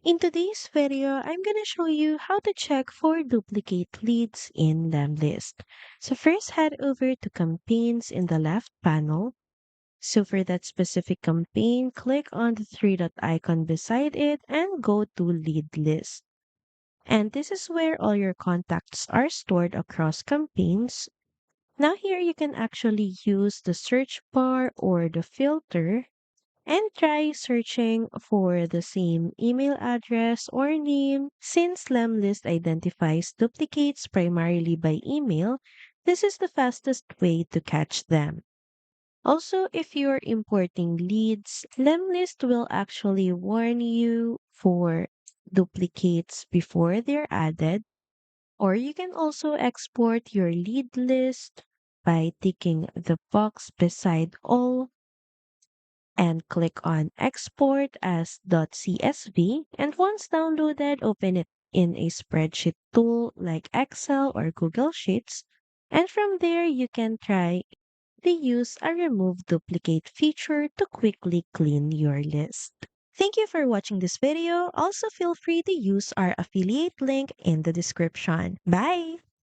In today's video, I'm going to show you how to check for duplicate leads in Lemlist. So first head over to campaigns in the left panel. So for that specific campaign, click on the three dot icon beside it and go to lead list. And this is where all your contacts are stored across campaigns. Now here you can actually use the search bar or the filter and try searching for the same email address or name. Since Lemlist identifies duplicates primarily by email, this is the fastest way to catch them. Also, if you're importing leads, Lemlist will actually warn you for duplicates before they're added, or you can also export your lead list by ticking the box beside all and click on export as .csv, and once downloaded, open it in a spreadsheet tool like Excel or Google Sheets, and from there you can try to use a remove duplicate feature to quickly clean your list. Thank you for watching this video. Also feel free to use our affiliate link in the description. Bye!